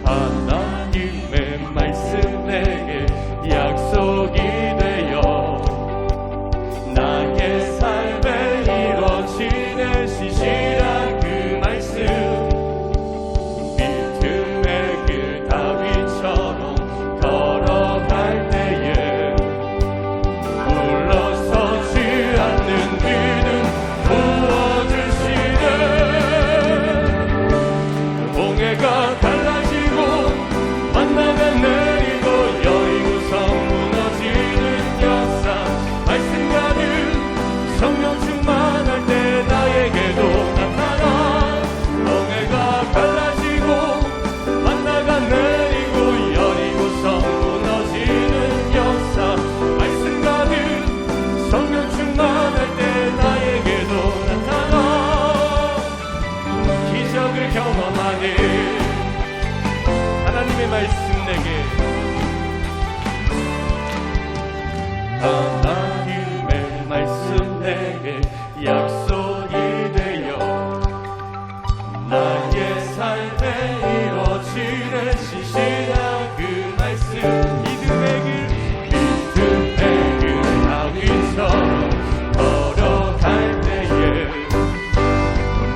하나님의 말씀 내게 약속이 되어 나의 삶에 이루어지는 신실한 그 말씀, 믿음의 그 다윗처럼 걸어갈 때에 물러서지 않는 믿음 부어주시네. 홍해가 갈라지고 만나가 내리고 여리고성 무너지는 역사, 말씀 가득 성령 충만할 때 나에게도 나타나. 홍해가 갈라지고 만나가 내리고 여리고성 무너지는 역사, 말씀 가득 성령 충만할 때 나에게도 나타나. 기적을 경험하네. 하나님의 말씀 내게, 하나님의 말씀 내게 약속이 되어 나의 삶에 이루어지는 신실한 그 말씀, 믿음의 길 다윗처럼 걸어갈 때에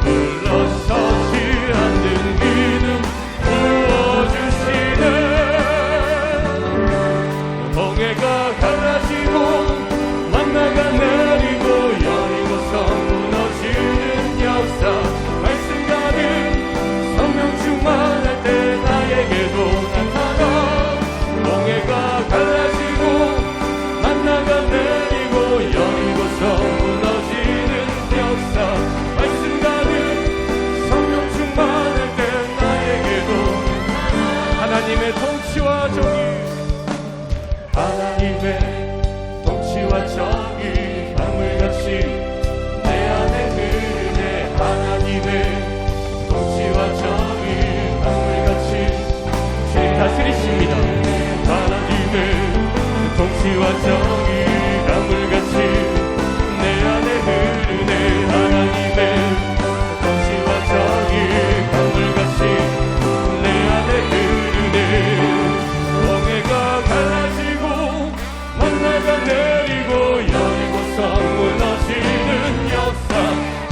물러서지 않는 믿음 부어주시네. 홍해가 갈라지고 만나가 내리고 여리고성 무너지는 역사, 말씀 가득 성령 충만할 때 나에게도 나타나. 홍해가 갈라지고 만나가 내리고 여리고성 무너지는 역사, 말씀 가득 성령 충만할 때 나에게도 하나님의 통치와 정의, 하나님의 통치와 정의 강물같이 내 안에 흐르네. 하나님의 통치와 정의 강물같이 주님 다스리십니다. 하나님의 통치와 정의 강물같이 내 안에 흐르네. 하나님의 통치와 정의 강물같이 내 안에 흐르네. 홍해가 갈라지고 만나가 내리고 여리고성 무너지는 역사,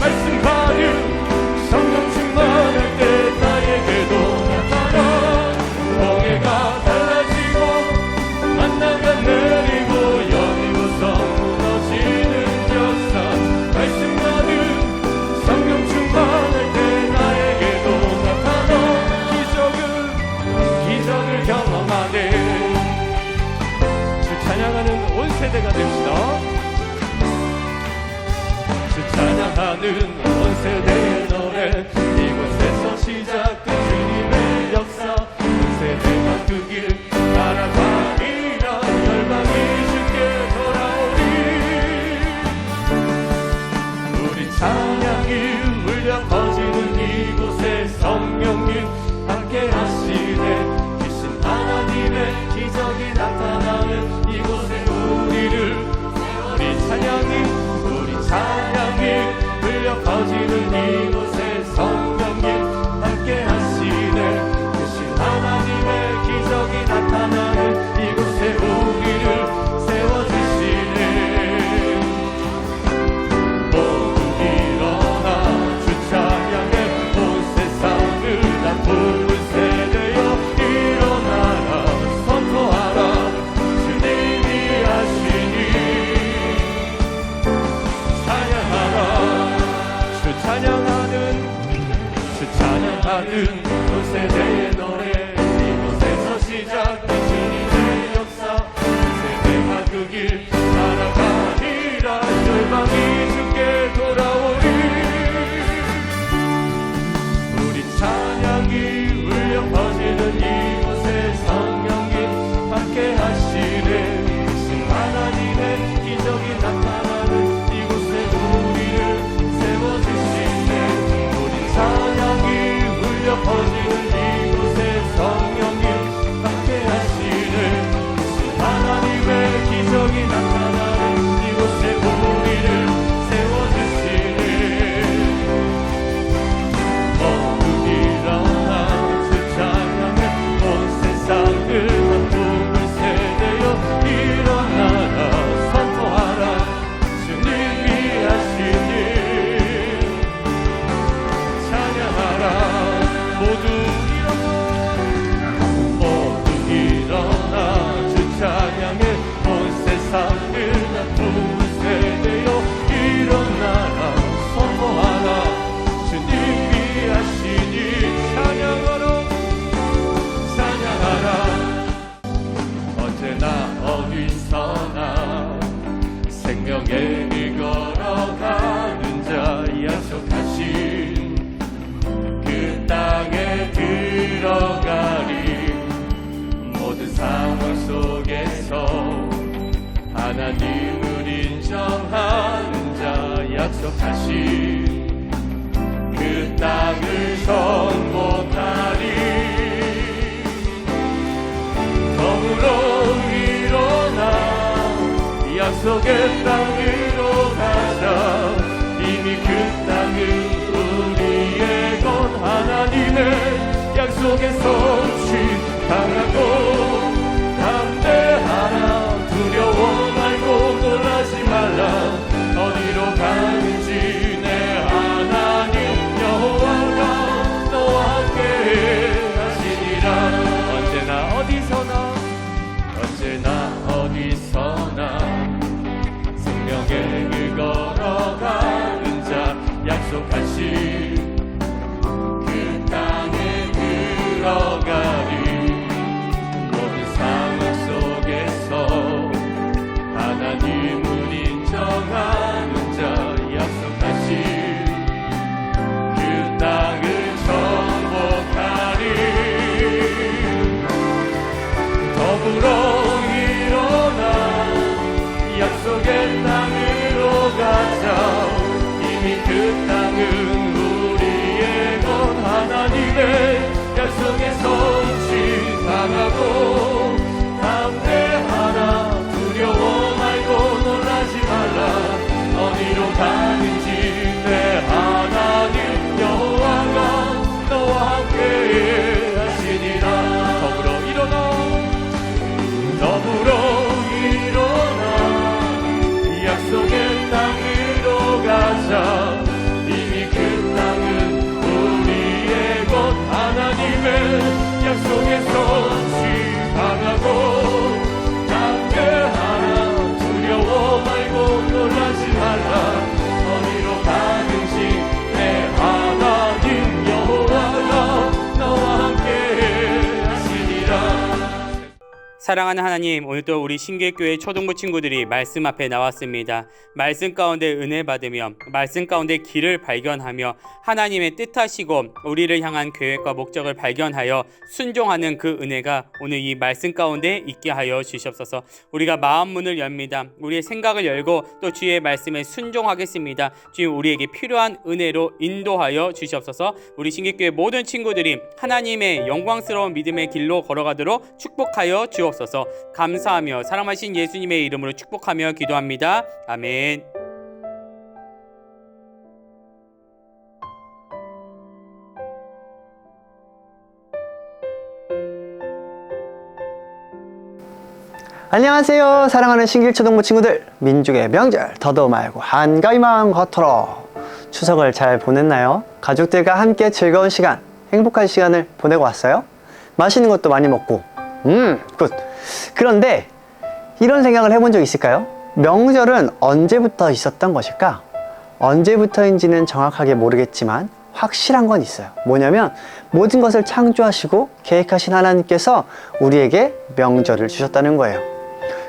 말씀 가득 성령 충만할 때 나에게도 나타나. 홍해가 갈라지고 만나가 내리고 여리고성 무너지는 역사, 말씀 가득 성령 충만할 때 나에게도 나타나. 기적을 경험하네. 주 찬양하는 온 세대가 됩시다. 주 찬양하는 온 세대의 노래, 이곳에서 시작된 주님의 역사, 온 세대가 그 길 따라가리라. 열방이 주께 돌아오리. 우리 찬양이 울려 퍼지는 이곳에 성령님 함께 하시네. 계신 하나님의 기적이 나타나는 이곳에 우리 찬양이 울려 퍼지는 이곳에 성령님 함께 하시네. 계신 하나님의 기적이 나타나는 이곳에 우리를 세워주시네. 모두 일어나 주 찬양해. 온 세상을 다 부른 세대여 일어나라. 선포하라. 주님이 하시니 찬양하라. 주 찬양하는 온 세대의 노래, 이곳에서 시작된 주님의 역사, 온 세대가 그 길 따라가리라. 열방이 주께 돌아오리. 우리 찬양이 울려 퍼지는 이곳에 성령님 함께 하시네. 계신 하나님의 기적이 나타나는 이곳에 우리를 세워주시네. 우리 찬양이 울려 퍼지는 약속하신 그 땅을 정복하리. 더불어 일어나 약속의 땅으로 가자. 이미 그 땅은 우리의 것. 하나님의 약속의 성취 당하고 담대하라. 두려워 말고 놀라지 말라. 어디로 가는지 내 하나님 여호와가 너와 함께 하시니라. 언제나 어디서나 생명의 길 걸어가는 자 약속하신 그 땅에 들어가리. 모든 상황 속에서 하나님을 인정하는 자 약속하신 그 땅을 정복하리. 더불어 약속의 땅으로 가자. 이미 그 땅은 우리의 것. 하나님의 약속의 성취 당하고 담대하라. 두려워 말고 놀라지 말라. 어디로 가는지 내 하나님 여호와가 너와 함께 하시니라. 더불어 약속의 땅으로 가자. 이미 그 땅은 우리의 것. 하나님의 약속의 성취 당하고 담대하라. 두려워 말고 놀라지 말라. 어디로 가는지 내 하나님 여호와가 너와 함께 하시니라. 사랑하는 하나님, 오늘도 우리 신길교회 초등부 친구들이 말씀 앞에 나왔습니다. 말씀 가운데 은혜 받으며 말씀 가운데 길을 발견하며 하나님의 뜻하시고 우리를 향한 계획과 목적을 발견하여 순종하는 그 은혜가 오늘 이 말씀 가운데 있게 하여 주시옵소서. 우리가 마음 문을 엽니다. 우리의 생각을 열고 또 주의 말씀에 순종하겠습니다. 주님, 우리에게 필요한 은혜로 인도하여 주시옵소서. 우리 신길교회 모든 친구들이 하나님의 영광스러운 믿음의 길로 걸어가도록 축복하여 주옵소서. 감사하며 사랑하신 예수님의 이름으로 축복하며 기도합니다. 아멘. 안녕하세요. 사랑하는 신길초등부 친구들, 민족의 명절 더도 말고 한가위만 겉털어. 추석을 잘 보냈나요? 가족들과 함께 즐거운 시간, 행복한 시간을 보내고 왔어요? 맛있는 것도 많이 먹고 굿. 그런데 이런 생각을 해본 적 있을까요? 명절은 언제부터 있었던 것일까? 언제부터인지는 정확하게 모르겠지만 확실한 건 있어요. 뭐냐면 모든 것을 창조하시고 계획하신 하나님께서 우리에게 명절을 주셨다는 거예요.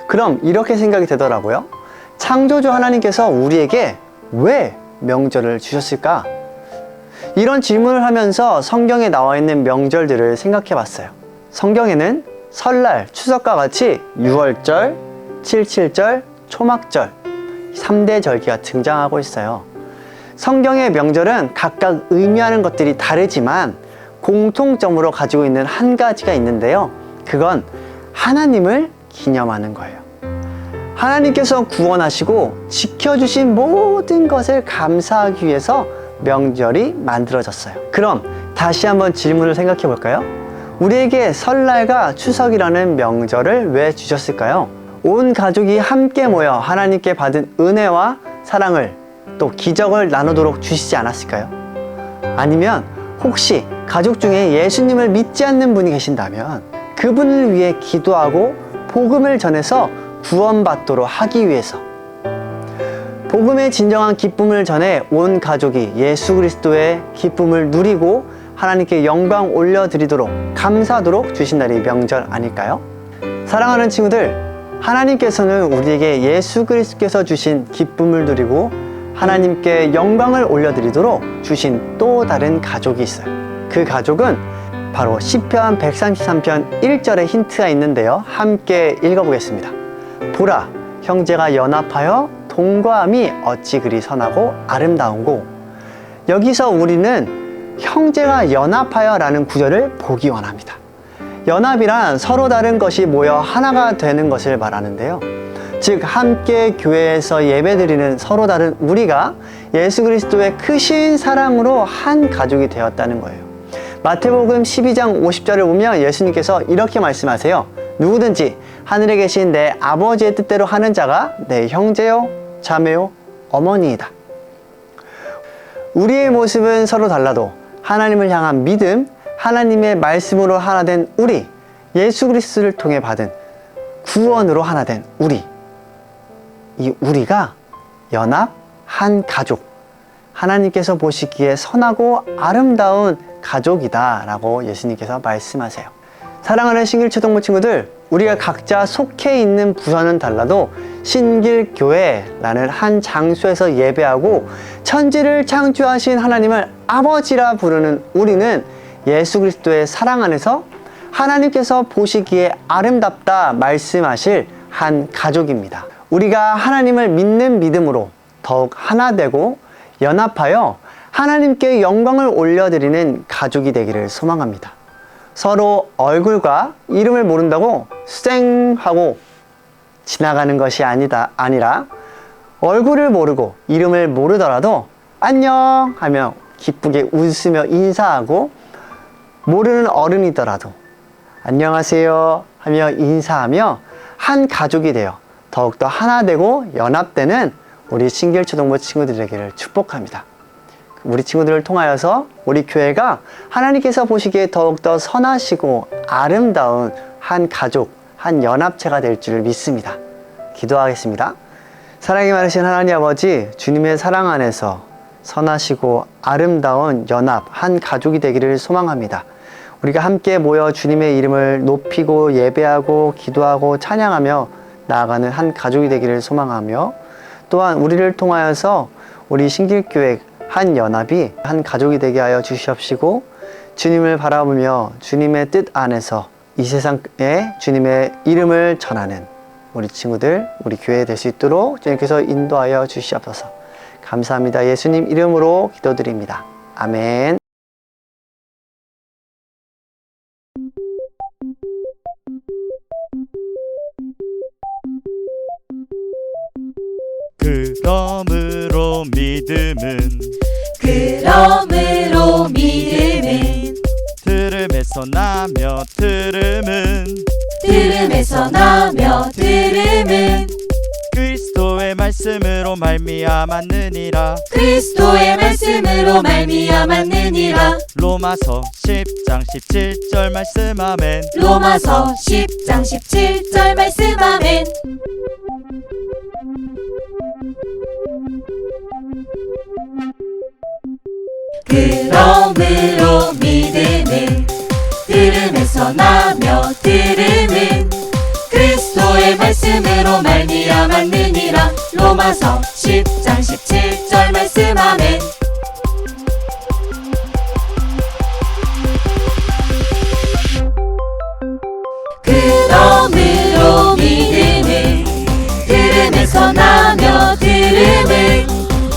그럼 이렇게 생각이 되더라고요. 창조주 하나님께서 우리에게 왜 명절을 주셨을까? 이런 질문을 하면서 성경에 나와 있는 명절들을 생각해 봤어요. 성경에는 설날, 추석과 같이 6월절, 77절, 초막절 3대 절기가 등장하고 있어요. 성경의 명절은 각각 의미하는 것들이 다르지만 공통점으로 가지고 있는 한 가지가 있는데요. 그건 하나님을 기념하는 거예요. 하나님께서 구원하시고 지켜주신 모든 것을 감사하기 위해서 명절이 만들어졌어요. 그럼 다시 한번 질문을 생각해 볼까요? 우리에게 설날과 추석이라는 명절을 왜 주셨을까요? 온 가족이 함께 모여 하나님께 받은 은혜와 사랑을 또 기적을 나누도록 주시지 않았을까요? 아니면 혹시 가족 중에 예수님을 믿지 않는 분이 계신다면 그분을 위해 기도하고 복음을 전해서 구원받도록 하기 위해서, 복음의 진정한 기쁨을 전해 온 가족이 예수 그리스도의 기쁨을 누리고 하나님께 영광 올려드리도록 감사하도록 주신 날이 명절 아닐까요? 사랑하는 친구들, 하나님께서는 우리에게 예수 그리스도께서 주신 기쁨을 누리고 하나님께 영광을 올려드리도록 주신 또 다른 가족이 있어요. 그 가족은 바로 시편 133편 1절에 힌트가 있는데요. 함께 읽어보겠습니다. 보라, 형제가 연합하여 동거함이 어찌 그리 선하고 아름다운고. 여기서 우리는 형제가 연합하여 라는 구절을 보기 원합니다. 연합이란 서로 다른 것이 모여 하나가 되는 것을 말하는데요. 즉 함께 교회에서 예배드리는 서로 다른 우리가 예수 그리스도의 크신 사랑으로 한 가족이 되었다는 거예요. 마태복음 12장 50절을 보면 예수님께서 이렇게 말씀하세요. 누구든지 하늘에 계신 내 아버지의 뜻대로 하는 자가 내 형제요, 자매요, 어머니이다. 우리의 모습은 서로 달라도 하나님을 향한 믿음, 하나님의 말씀으로 하나 된 우리, 예수 그리스도를 통해 받은 구원으로 하나 된 우리, 이 우리가 연합 한 가족, 하나님께서 보시기에 선하고 아름다운 가족이다 라고 예수님께서 말씀하세요. 사랑하는 신길초등부 친구들, 우리가 각자 속해 있는 부서는 달라도 신길교회라는 한 장소에서 예배하고 천지를 창조하신 하나님을 아버지라 부르는 우리는 예수 그리스도의 사랑 안에서 하나님께서 보시기에 아름답다 말씀하실 한 가족입니다. 우리가 하나님을 믿는 믿음으로 더욱 하나 되고 연합하여 하나님께 영광을 올려드리는 가족이 되기를 소망합니다. 서로 얼굴과 이름을 모른다고 쌩 하고 지나가는 것이 아니라 얼굴을 모르고 이름을 모르더라도 안녕 하며 기쁘게 웃으며 인사하고, 모르는 어른이더라도 안녕하세요 하며 인사하며 한 가족이 되어 더욱더 하나 되고 연합되는 우리 신길초등부 친구들에게를 축복합니다. 우리 친구들을 통하여서 우리 교회가 하나님께서 보시기에 더욱더 선하시고 아름다운 한 가족, 한 연합체가 될 줄 믿습니다. 기도하겠습니다. 사랑이 많으신 하나님 아버지, 주님의 사랑 안에서 선하시고 아름다운 연합, 한 가족이 되기를 소망합니다. 우리가 함께 모여 주님의 이름을 높이고 예배하고 기도하고 찬양하며 나아가는 한 가족이 되기를 소망하며, 또한 우리를 통하여서 우리 신길교회 한 연합이 한 가족이 되게 하여 주시옵시고, 주님을 바라보며 주님의 뜻 안에서 이 세상에 주님의 이름을 전하는 우리 친구들, 우리 교회 될 수 있도록 주님께서 인도하여 주시옵소서. 감사합니다. 예수님 이름으로 기도드립니다. 아멘. 그러므로 믿음은 들음에서 나며 들음은 그리스도의 말씀으로 말미암았느니라. 로마서 10장 17절 말씀 아멘. 그러므로 믿음은 들음에서 나며 들음은 그리스도의 말씀으로 말미암았느니라. 로마서 10장 17절 말씀 아멘. 그러므로 믿음은 들음에서 나며 들음은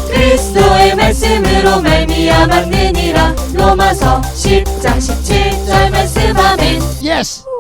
그리스도의 말씀으로 말미암았느니라. 로마서 10장 17절 말씀 아멘. 예스!